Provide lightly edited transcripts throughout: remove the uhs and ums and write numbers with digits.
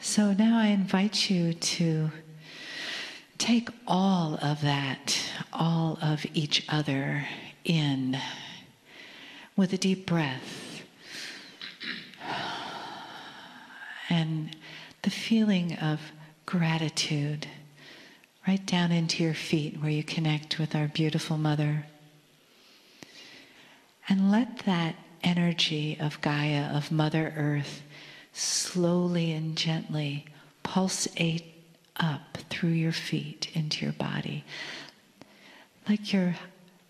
So now I invite you to take all of that, all of each other in with a deep breath. And the feeling of gratitude right down into your feet where you connect with our beautiful Mother. And let that energy of Gaia, of Mother Earth, slowly and gently pulsate up through your feet into your body, like you're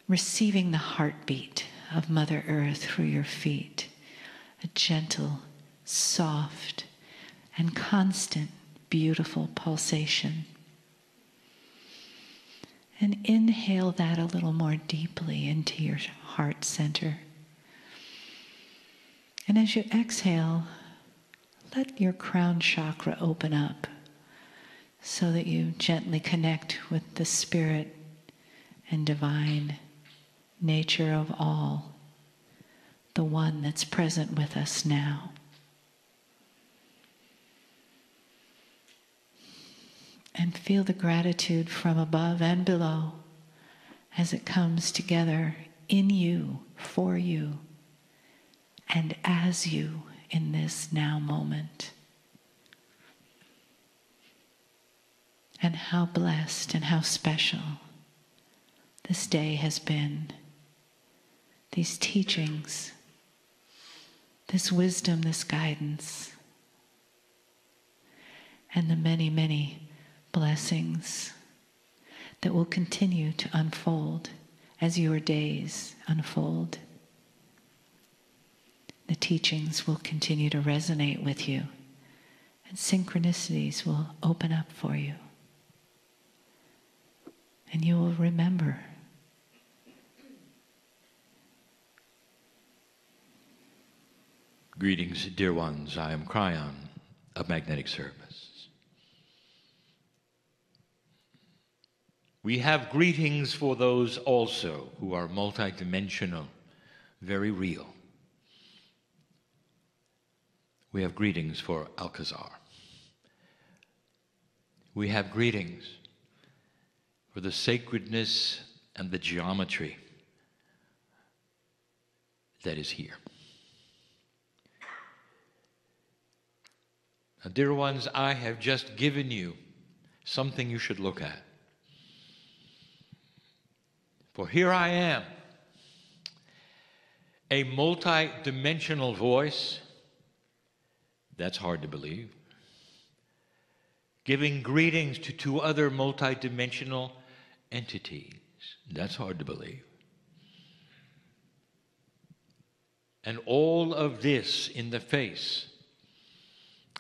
receiving the heartbeat of Mother Earth through your feet, a gentle, soft, and constant, beautiful pulsation. And inhale that a little more deeply into your heart center. And as you exhale, let your crown chakra open up so that you gently connect with the spirit and divine nature of all, the one that's present with us now. And feel the gratitude from above and below as it comes together in you, for you, and as you in this now moment. And how blessed and how special this day has been. These teachings, this wisdom, this guidance, and the many, many blessings that will continue to unfold as your days unfold. The teachings will continue to resonate with you, and synchronicities will open up for you. And you will remember. Greetings, dear ones. I am Kryon of Magnetic Service. We have greetings for those also who are multidimensional, very real. We have greetings for Alcazar. We have greetings for the sacredness and the geometry that is here. Now, dear ones, I have just given you something you should look at. For here I am, a multi-dimensional voice, that's hard to believe, giving greetings to two other multi-dimensional entities, that's hard to believe. And all of this in the face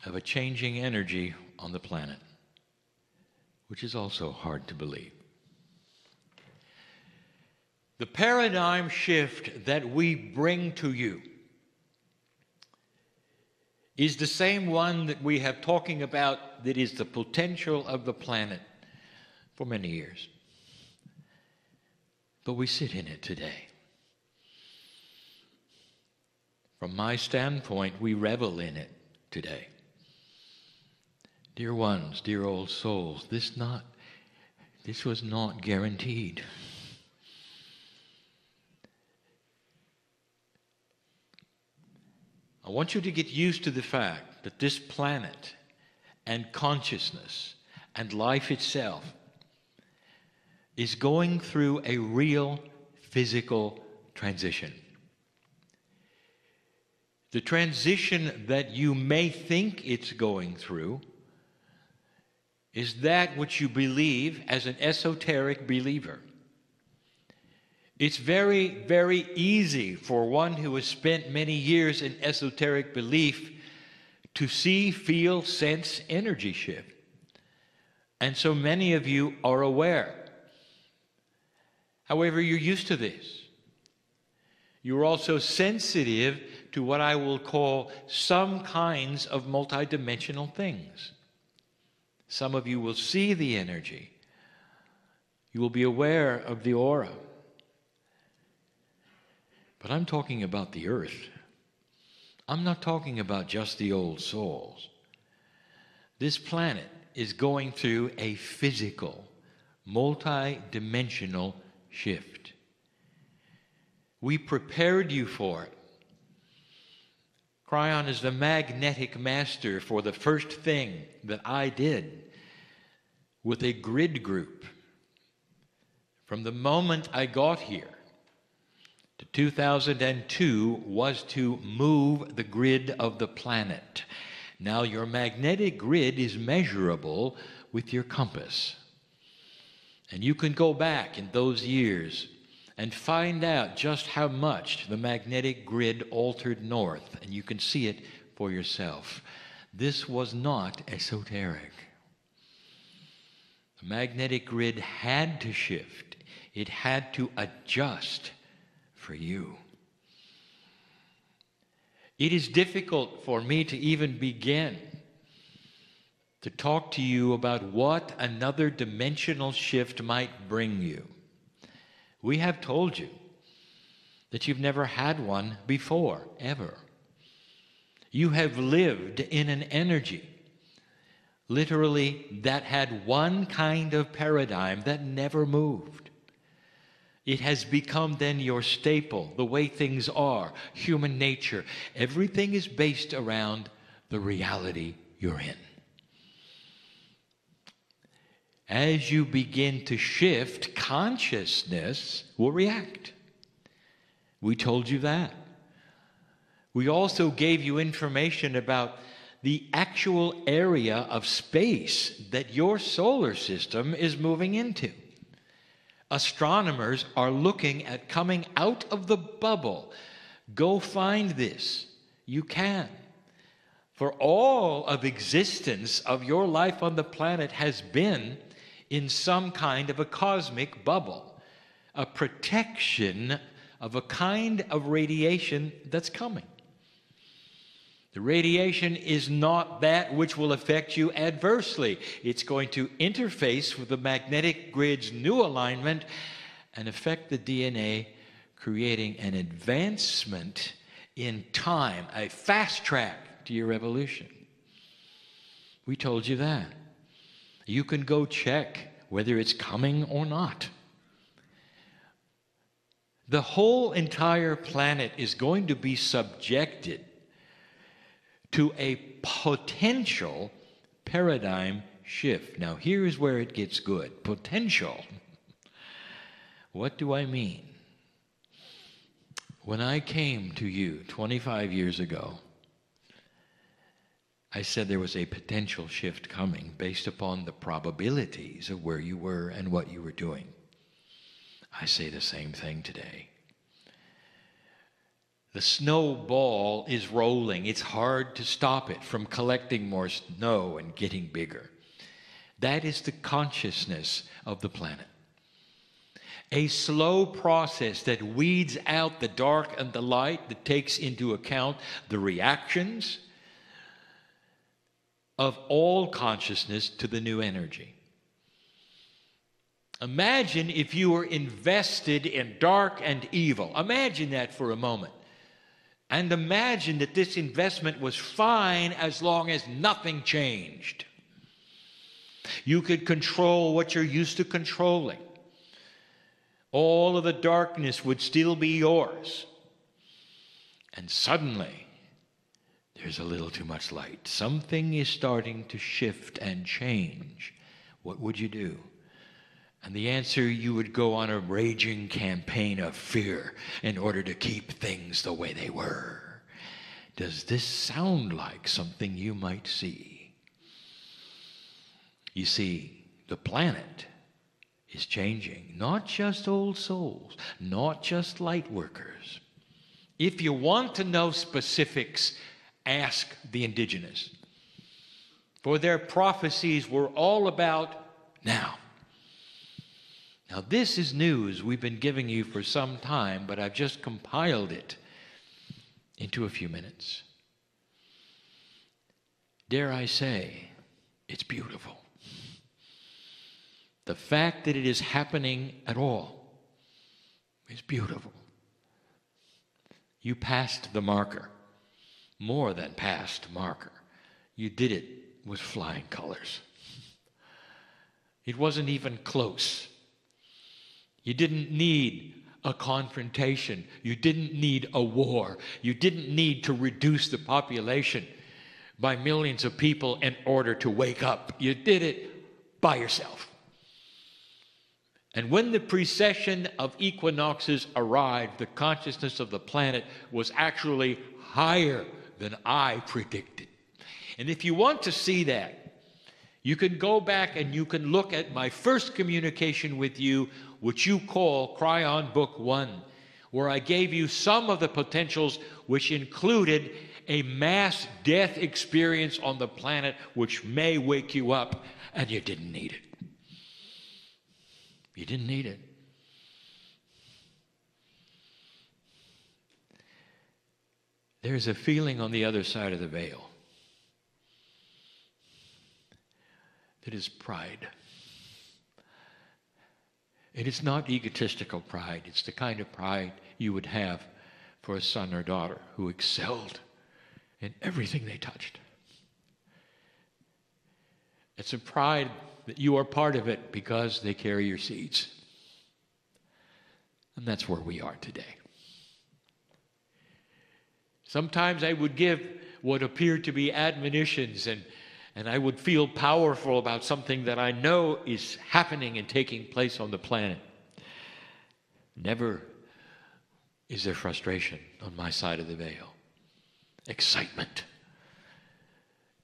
of a changing energy on the planet, which is also hard to believe. The paradigm shift that we bring to you is the same one that we have talking about that is the potential of the planet for many years. But we sit in it today. From my standpoint, we revel in it today. Dear ones, dear old souls, this was not guaranteed. I want you to get used to the fact that this planet and consciousness and life itself is going through a real physical transition. The transition that you may think it's going through is that which you believe as an esoteric believer. It's very, very easy for one who has spent many years in esoteric belief to see, feel, sense energy shift. And so many of you are aware. However, you're used to this. You're also sensitive to what I will call some kinds of multidimensional things. Some of you will see the energy. You will be aware of the aura. But I'm talking about the earth. I'm not talking about just the old souls. This planet is going through a physical, multi-dimensional shift. We prepared you for it. Kryon is the magnetic master for the first thing that I did with a grid group. From the moment I got here to 2002 was to move the grid of the planet. Now your magnetic grid is measurable with your compass. And you can go back in those years and find out just how much the magnetic grid altered north, and you can see it for yourself. This was not esoteric. The magnetic grid had to shift. It had to adjust for you. It is difficult for me to even begin to talk to you about what another dimensional shift might bring you. We have told you that you've never had one before, ever. You have lived in an energy, literally, that had one kind of paradigm that never moved. It has become then your staple, the way things are, human nature. Everything is based around the reality you're in. As you begin to shift, consciousness will react. We told you that. We also gave you information about the actual area of space that your solar system is moving into. Astronomers are looking at coming out of the bubble. Go find this. You can. For all of existence of your life on the planet has been in some kind of a cosmic bubble, a protection of a kind of radiation that's coming. The radiation is not that which will affect you adversely. It's going to interface with the magnetic grid's new alignment and affect the DNA, creating an advancement in time, a fast track to your evolution. We told you that. You can go check whether it's coming or not. The whole entire planet is going to be subjected to a potential paradigm shift. Now, here's where it gets good. Potential. What do I mean? When I came to you 25 years ago, I said there was a potential shift coming based upon the probabilities of where you were and what you were doing. I say the same thing today. The snowball is rolling. It's hard to stop it from collecting more snow and getting bigger. That is the consciousness of the planet. A slow process that weeds out the dark and the light, that takes into account the reactions of all consciousness to the new energy. Imagine if you were invested in dark and evil. Imagine that for a moment. And imagine that this investment was fine as long as nothing changed. You could control what you're used to controlling. All of the darkness would still be yours. And suddenly, there's a little too much light. Something is starting to shift and change. What would you do? And the answer, you would go on a raging campaign of fear in order to keep things the way they were. Does this sound like something you might see? You see, the planet is changing. Not just old souls, not just light workers. If you want to know specifics, ask the indigenous. For their prophecies were all about now. Now, this is news we've been giving you for some time, but I've just compiled it into a few minutes. Dare I say, it's beautiful. The fact that it is happening at all is beautiful. You passed the marker, more than passed marker. You did it with flying colors. It wasn't even close. You didn't need a confrontation. You didn't need a war. You didn't need to reduce the population by millions of people in order to wake up. You did it by yourself. And when the precession of equinoxes arrived, the consciousness of the planet was actually higher than I predicted. And if you want to see that, you can go back and you can look at my first communication with you, which you call Kryon Book 1, where I gave you some of the potentials which included a mass death experience on the planet which may wake you up, and you didn't need it. You didn't need it. There's a feeling on the other side of the veil that is pride. And it's not egotistical pride. It's the kind of pride you would have for a son or daughter who excelled in everything they touched. It's a pride that you are part of it because they carry your seeds. And that's where we are today. Sometimes I would give what appeared to be admonitions, and I would feel powerful about something that I know is happening and taking place on the planet. Never is there frustration on my side of the veil. Excitement.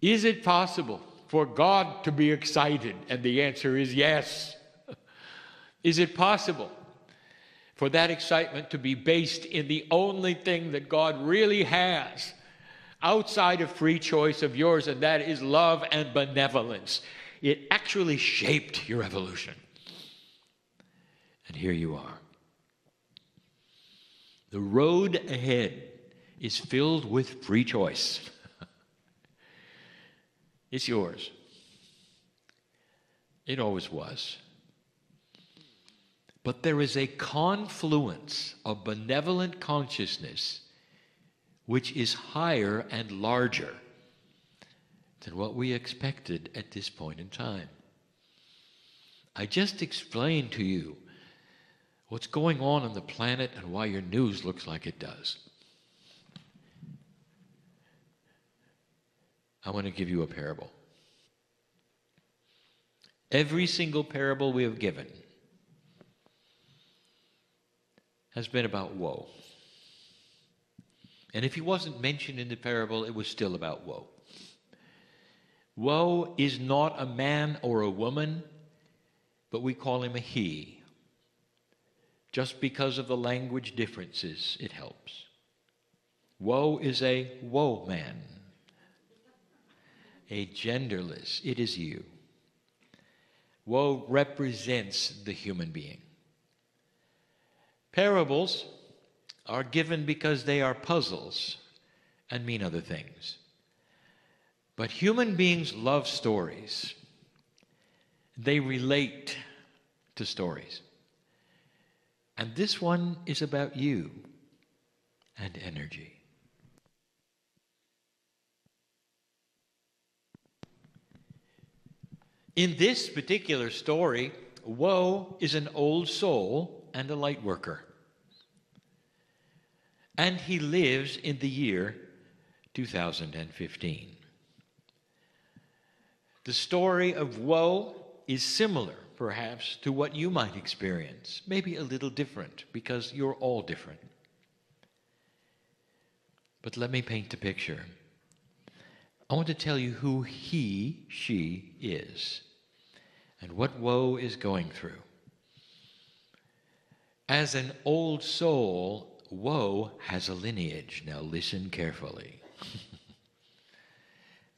Is it possible for God to be excited? And the answer is yes. Is it possible for that excitement to be based in the only thing that God really has outside of free choice of yours, and that is love and benevolence? It actually shaped your evolution. And here you are. The road ahead is filled with free choice. It's yours. It always was. But there is a confluence of benevolent consciousness which is higher and larger than what we expected at this point in time. I just explained to you what's going on the planet and why your news looks like it does. I want to give you a parable. Every single parable we have given has been about woe. And if he wasn't mentioned in the parable, it was still about woe. Woe is not a man or a woman, but we call him a he. Just because of the language differences, it helps. Woe is a woe man. A genderless, it is you. Woe represents the human being. Parables are given because they are puzzles and mean other things. But human beings love stories. They relate to stories. And this one is about you and energy. In this particular story, woe is an old soul and a light worker. And he lives in the year 2015. The story of woe is similar, perhaps, to what you might experience. Maybe a little different, because you're all different. But let me paint the picture. I want to tell you who he, she is, and what woe is going through. As an old soul, woe has a lineage. Now listen carefully.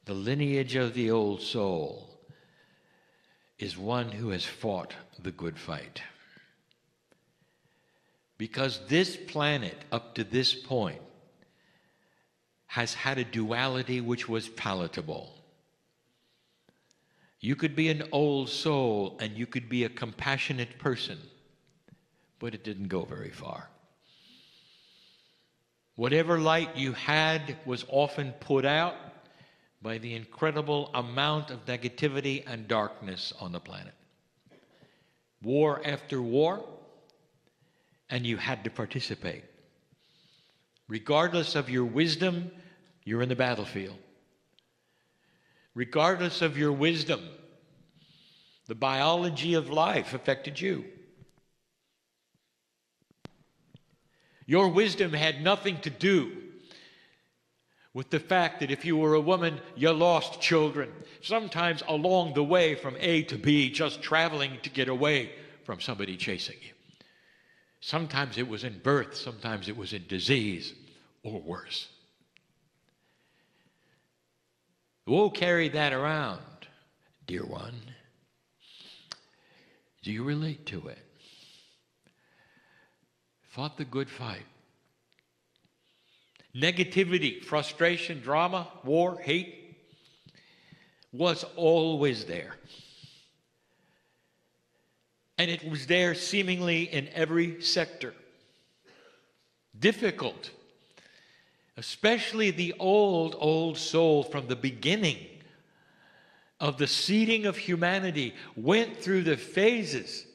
The lineage of the old soul is one who has fought the good fight. Because this planet, up to this point, has had a duality which was palatable. You could be an old soul and you could be a compassionate person, but it didn't go very far. Whatever light you had was often put out by the incredible amount of negativity and darkness on the planet. War after war, and you had to participate. Regardless of your wisdom, you're in the battlefield. Regardless of your wisdom, the biology of life affected you. Your wisdom had nothing to do with the fact that if you were a woman, you lost children. Sometimes along the way from A to B, just traveling to get away from somebody chasing you. Sometimes it was in birth, sometimes it was in disease, or worse. Woe carried that around, dear one. Do you relate to it? Fought the good fight. Negativity, frustration, drama, war, hate was always there. And it was there seemingly in every sector. Difficult, especially the old soul from the beginning of the seeding of humanity went through the phases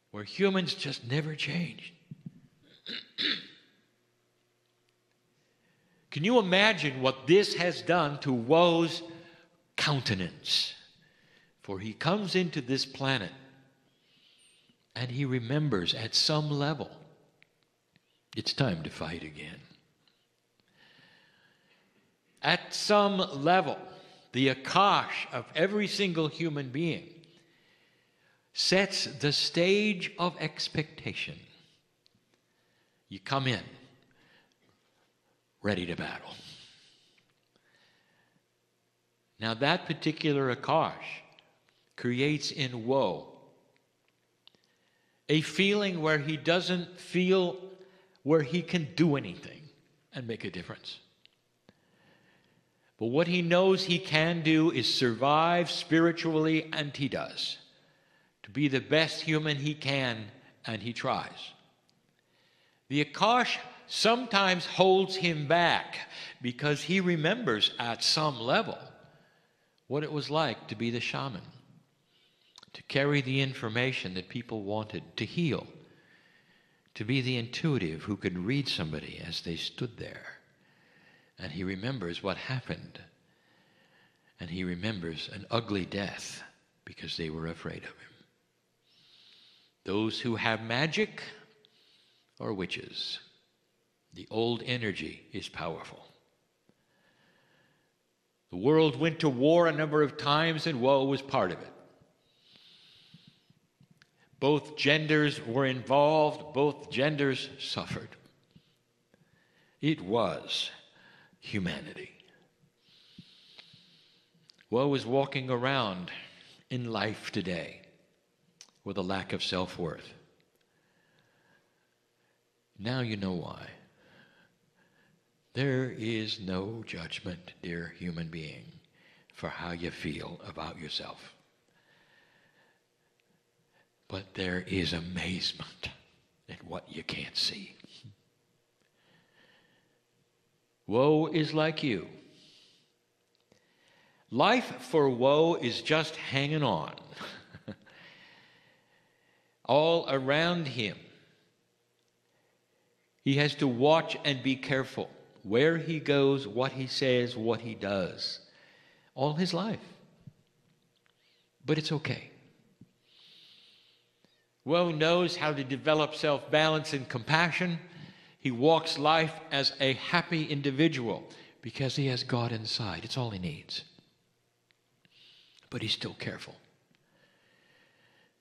where humans just never changed. Can you imagine what this has done to woe's countenance? For he comes into this planet and he remembers at some level it's time to fight again. At some level, the Akash of every single human being sets the stage of expectation. You come in ready to battle. Now that particular Akash creates in woe a feeling where he doesn't feel where he can do anything and make a difference. But what he knows he can do is survive spiritually, and he does. To be the best human he can, and he tries. The Akash sometimes holds him back because he remembers at some level what it was like to be the shaman, to carry the information that people wanted, to heal, to be the intuitive who could read somebody as they stood there. And he remembers what happened. And he remembers an ugly death because they were afraid of him. Those who have magic are witches. The old energy is powerful. The world went to war a number of times, and woe was part of it. Both genders were involved. Both genders suffered. It was humanity. Woe is walking around in life today with a lack of self-worth. Now you know why. There is no judgment, dear human being, for how you feel about yourself. But there is amazement at what you can't see. Woe is like you. Life for woe is just hanging on. All around him, he has to watch and be careful where he goes, what he says, what he does, all his life. But it's okay. Woe knows how to develop self-balance and compassion. He walks life as a happy individual because he has God inside. It's all he needs. But he's still careful.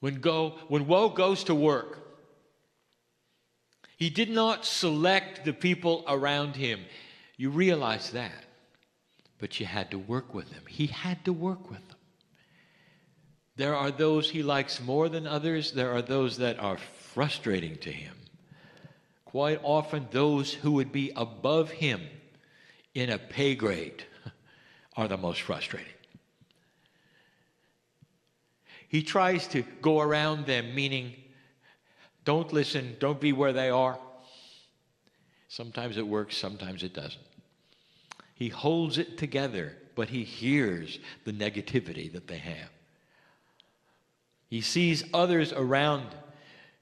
When woe goes to work, he did not select the people around him. You realize that. But you had to work with them. He had to work with them. There are those he likes more than others. There are those that are frustrating to him. Quite often, those who would be above him in a pay grade are the most frustrating. He tries to go around them, meaning, don't listen, don't be where they are. Sometimes it works, sometimes it doesn't. He holds it together but he hears the negativity that they have. He sees others around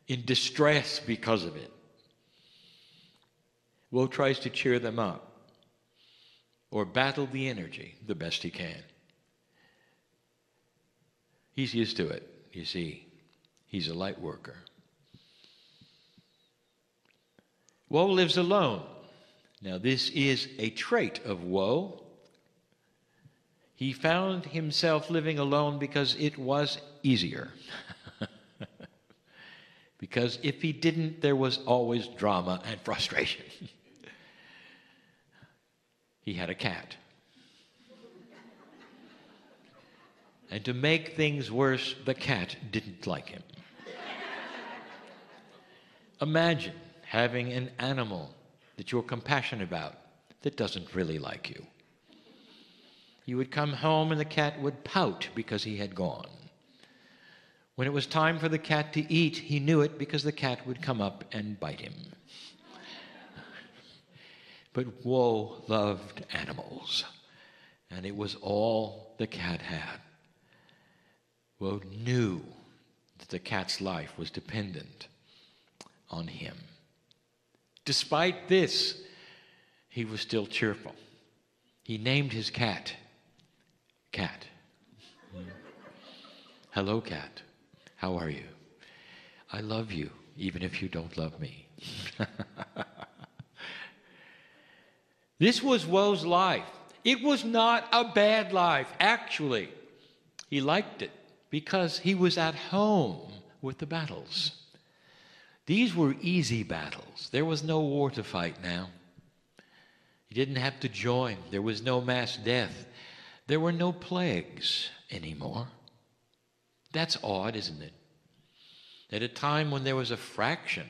in distress because of it. Woe tries to cheer them up or battle the energy the best he can. He's used to it, you see. He's a light worker. Woe lives alone. Now, this is a trait of woe. He found himself living alone because it was easier. Because if he didn't, there was always drama and frustration. He had a cat. And to make things worse, the cat didn't like him. Imagine having an animal that you're compassionate about that doesn't really like you. You would come home and the cat would pout because he had gone. When it was time for the cat to eat, he knew it because the cat would come up and bite him. But Woe loved animals, and it was all the cat had. Woe knew that the cat's life was dependent on him. Despite this, he was still cheerful. He named his cat, Cat. Hello, cat. How are you? I love you, even if you don't love me. This was Woe's life. It was not a bad life. Actually, he liked it because he was at home with the battles. These were easy battles. There was no war to fight now. He didn't have to join. There was no mass death. There were no plagues anymore. That's odd, isn't it? At a time when there was a fraction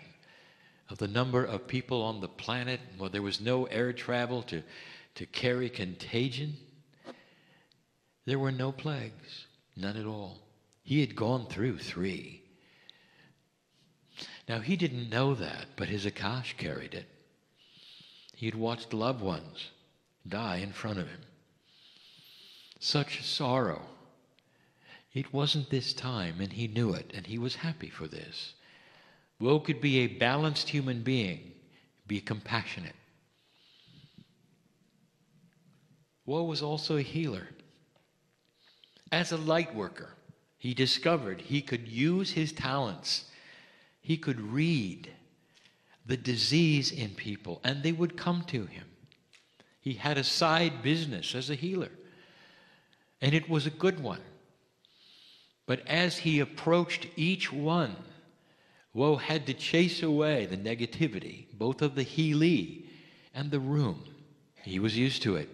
of the number of people on the planet, where there was no air travel to carry contagion, there were no plagues, none at all. He had gone through 3. Now, he didn't know that, but his Akash carried it. He had watched loved ones die in front of him. Such sorrow. It wasn't this time, and he knew it, and he was happy for this. Woe could be a balanced human being, be compassionate. Woe was also a healer. As a light worker, he discovered he could use his talents. He could read the disease in people, and they would come to him. He had a side business as a healer, and it was a good one. But as he approached each one, Woe had to chase away the negativity, both of the healee and the room. He was used to it.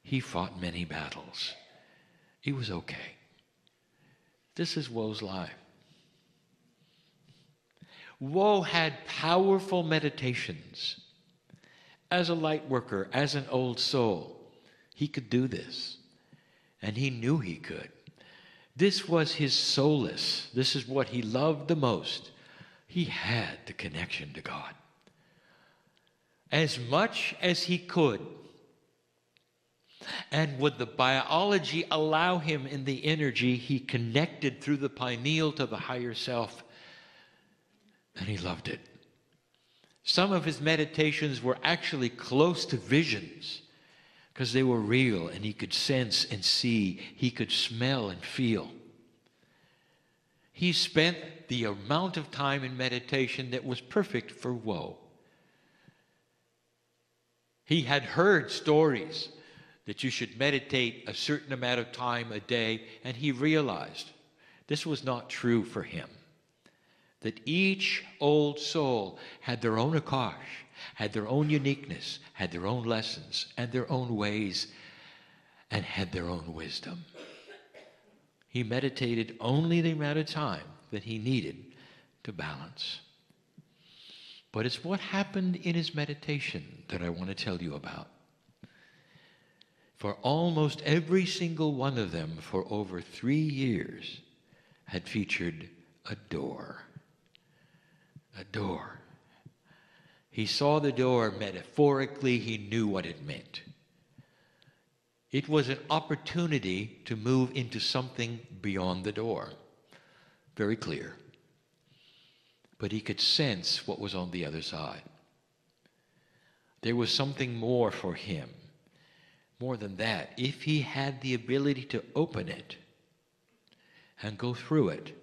He fought many battles. It was okay. This is Woe's life. Woe had powerful meditations. As a light worker, as an old soul, he could do this. And he knew he could. This was his solace. This is what he loved the most. He had the connection to God. As much as he could. And would the biology allow him in the energy, he connected through the pineal to the higher self. And he loved it. Some of his meditations were actually close to visions because they were real and he could sense and see. He could smell and feel. He spent the amount of time in meditation that was perfect for Woe. He had heard stories that you should meditate a certain amount of time a day, and he realized this was not true for him. That each old soul had their own Akash, had their own uniqueness, had their own lessons, and their own ways, and had their own wisdom. He meditated only the amount of time that he needed to balance. But it's what happened in his meditation that I want to tell you about. For almost every single one of them for over 3 years had featured a door. A door. He saw the door metaphorically. He knew what it meant. It was an opportunity to move into something beyond the door. Very clear. But he could sense what was on the other side. There was something more for him. More than that, if he had the ability to open it and go through it,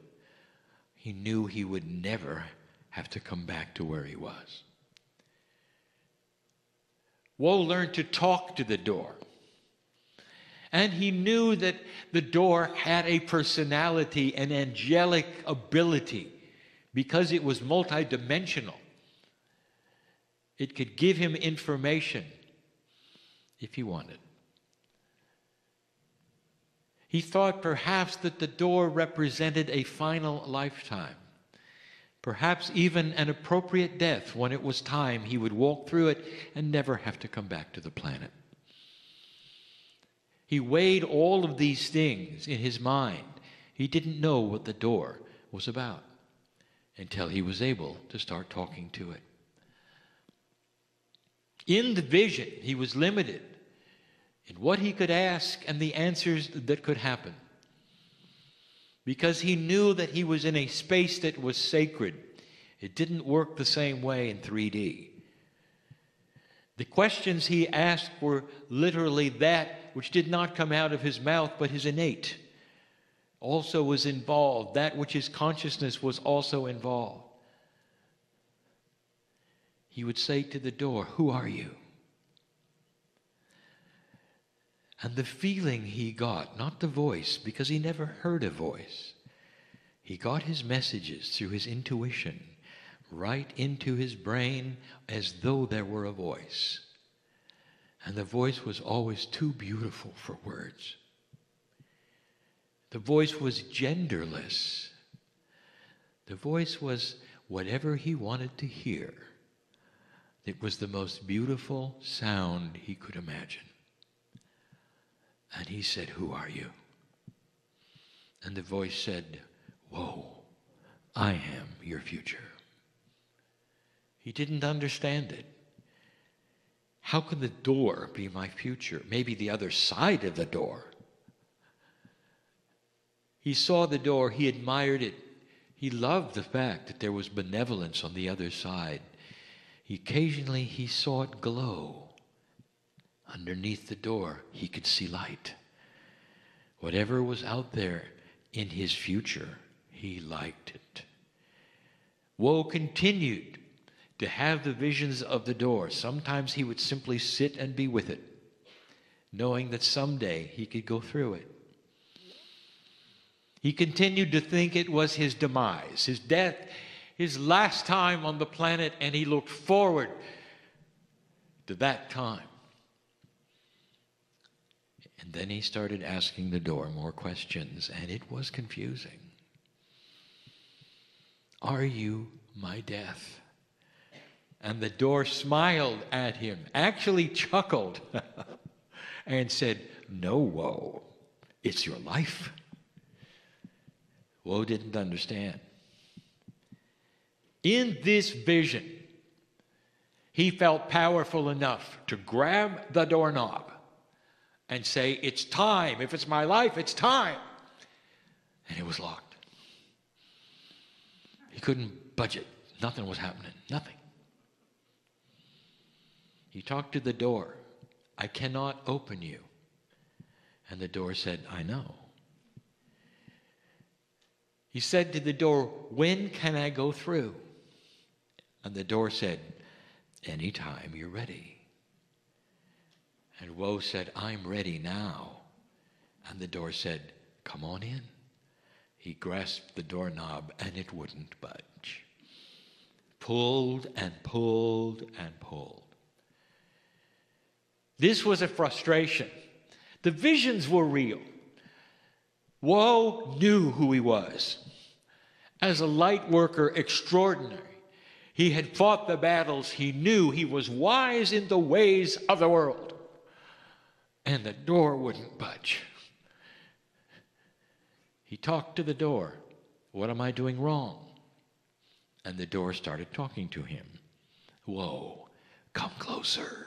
he knew he would never have to come back to where he was. Woe learned to talk to the door. And he knew that the door had a personality, an angelic ability, because it was multidimensional. It could give him information if he wanted. He thought perhaps that the door represented a final lifetime, perhaps even an appropriate death. When it was time, he would walk through it and never have to come back to the planet. He weighed all of these things in his mind. He didn't know what the door was about until he was able to start talking to it. In the vision, he was limited in what he could ask and the answers that could happen, because he knew that he was in a space that was sacred. It didn't work the same way in 3D. The questions he asked were literally that which did not come out of his mouth, but his innate also was involved. That which his consciousness was also involved. He would say to the door, "Who are you?" And the feeling he got, not the voice, because he never heard a voice, he got his messages through his intuition, right into his brain as though there were a voice. And the voice was always too beautiful for words. The voice was genderless. The voice was whatever he wanted to hear. It was the most beautiful sound he could imagine. And he said, "Who are you?" And the voice said, "Whoa, I am your future." He didn't understand it. How could the door be my future? Maybe the other side of the door. He saw the door, he admired it. He loved the fact that there was benevolence on the other side. Occasionally he saw it glow. Underneath the door, he could see light. Whatever was out there in his future, he liked it. Woe continued to have the visions of the door. Sometimes he would simply sit and be with it, knowing that someday he could go through it. He continued to think it was his demise, his death, his last time on the planet, and he looked forward to that time. And then he started asking the door more questions, and it was confusing. "Are you my death?" And the door smiled at him, actually chuckled, and said, "No, Woe, it's your life." Woe didn't understand. In this vision, he felt powerful enough to grab the doorknob and say, "It's time. If it's my life, it's time." And it was locked. He couldn't budge it. Nothing was happening. Nothing. He talked to the door. "I cannot open you." And the door said, "I know." He said to the door, "When can I go through?" And the door said, "Anytime you're ready." And Woe said, "I'm ready now." And the door said, "Come on in." He grasped the doorknob and it wouldn't budge. Pulled and pulled and pulled. This was a frustration. The visions were real. Woe knew who he was. As a light worker extraordinary, he had fought the battles. He knew he was wise in the ways of the world. And the door wouldn't budge. He talked to the door. "What am I doing wrong?" And the door started talking to him. "Woe, come closer.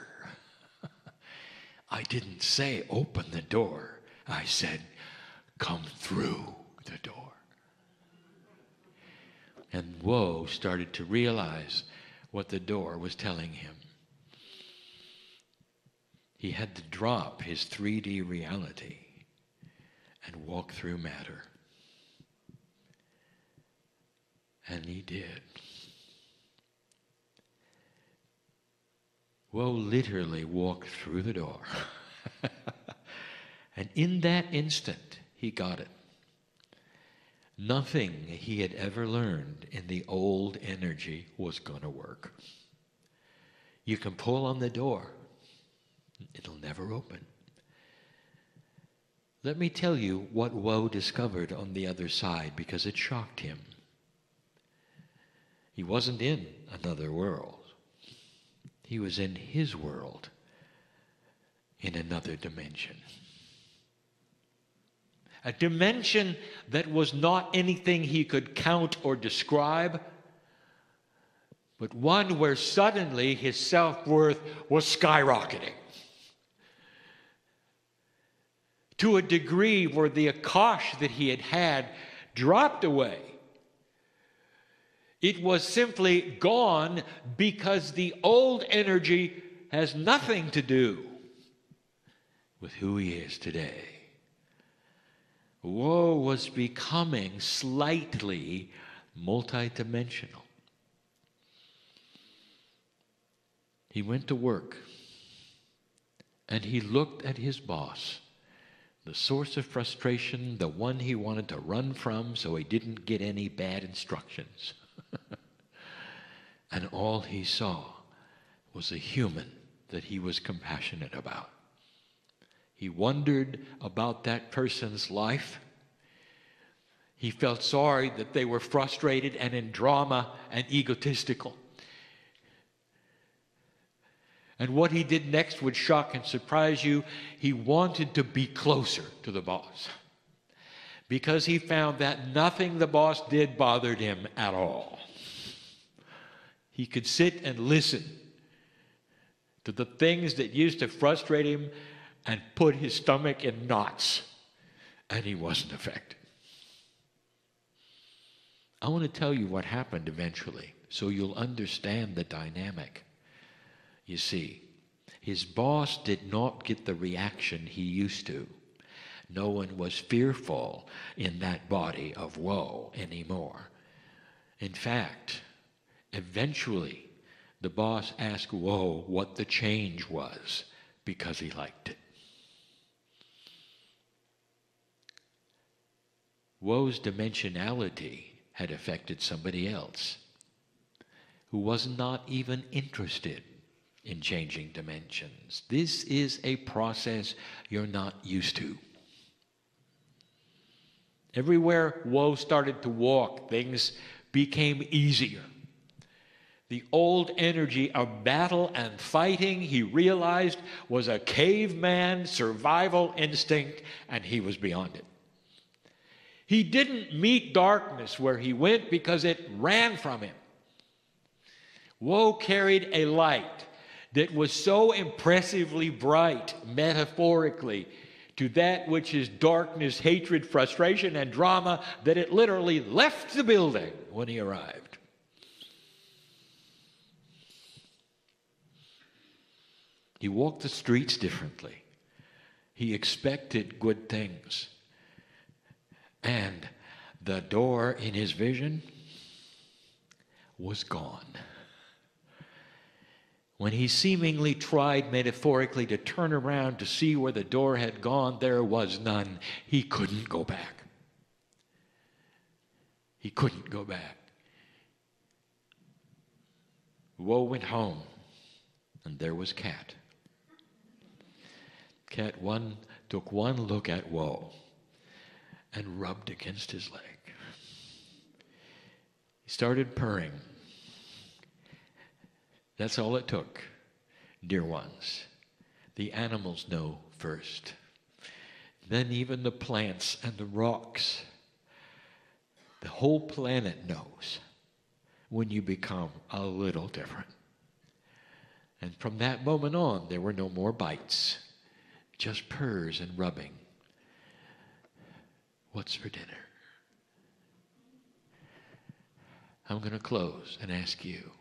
I didn't say open the door. I said, come through the door. And Woe started to realize what the door was telling him. He had to drop his 3D reality and walk through matter. And he did. Woe literally walked through the door. And in that instant, he got it. Nothing he had ever learned in the old energy was going to work. You can pull on the door. It'll never open. Let me tell you what Woe discovered on the other side, because it shocked him. He wasn't in another world. He was in his world, in another dimension. A dimension that was not anything he could count or describe, but one where suddenly his self-worth was skyrocketing. To a degree where the akash that he had had dropped away. It was simply gone because the old energy has nothing to do with who he is today. Woe was becoming slightly multidimensional. He went to work and he looked at his boss, the source of frustration, the one he wanted to run from so he didn't get any bad instructions. And all he saw was a human that he was compassionate about. He wondered about that person's life. He felt sorry that they were frustrated and in drama and egotistical. And what he did next would shock and surprise you. He wanted to be closer to the boss, because he found that nothing the boss did bothered him at all. He could sit and listen to the things that used to frustrate him and put his stomach in knots, and he wasn't affected. I want to tell you what happened eventually, so you'll understand the dynamic. You see, his boss did not get the reaction he used to. No one was fearful in that body of Woe anymore. In fact, eventually, the boss asked Woe what the change was, because he liked it. Woe's dimensionality had affected somebody else who was not even interested in changing dimensions. This is a process you're not used to. Everywhere Woe started to walk, things became easier. The old energy of battle and fighting, he realized, was a caveman survival instinct, and he was beyond it. He didn't meet darkness where he went because it ran from him. Woe carried a light that was so impressively bright, metaphorically, to that which is darkness, hatred, frustration, and drama, that it literally left the building when he arrived. He walked the streets differently. He expected good things. And the door in his vision was gone. When he seemingly tried metaphorically to turn around to see where the door had gone, there was none. He couldn't go back. He couldn't go back. Woe went home, and there was Cat. Cat took one look at Woe and rubbed against his leg. He started purring. That's all it took, dear ones. The animals know first. Then even the plants and the rocks. The whole planet knows when you become a little different. And from that moment on, there were no more bites. just purrs and rubbing. What's for dinner? I'm going to close and ask you,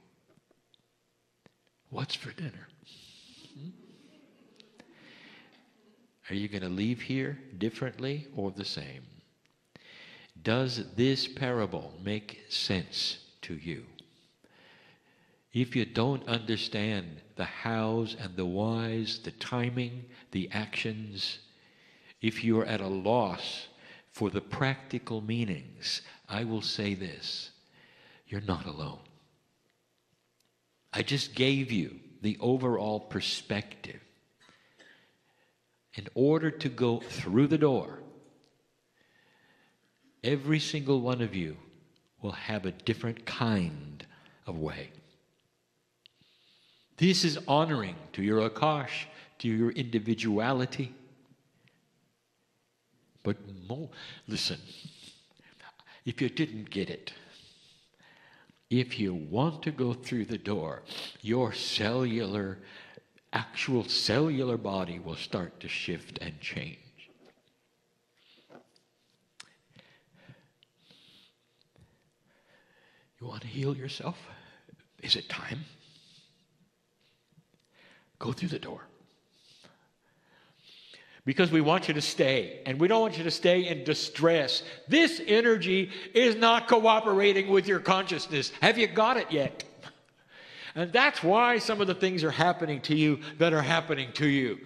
what's for dinner? Are you going to leave here differently or the same? Does this parable make sense to you? If you don't understand the hows and the whys, the timing, the actions, if you're at a loss for the practical meanings, I will say this: you're not alone. I just gave you the overall perspective. In order to go through the door, every single one of you will have a different kind of way. This is honoring to your Akash, to your individuality. But listen, if you didn't get it, if you want to go through the door, your actual cellular body will start to shift and change. You want to heal yourself? Is it time? Go through the door. Because we want you to stay, and we don't want you to stay in distress. This energy is not cooperating with your consciousness. Have you got it yet? And that's why some of the things are happening to you that are happening to you.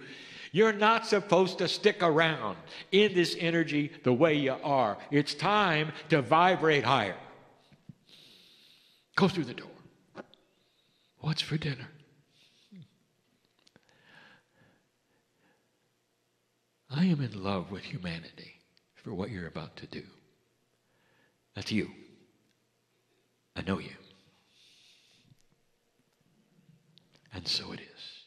You're not supposed to stick around in this energy the way you are. It's time to vibrate higher. Go through the door. What's for dinner? I am in love with humanity for what you're about to do. That's you. I know you. And so it is.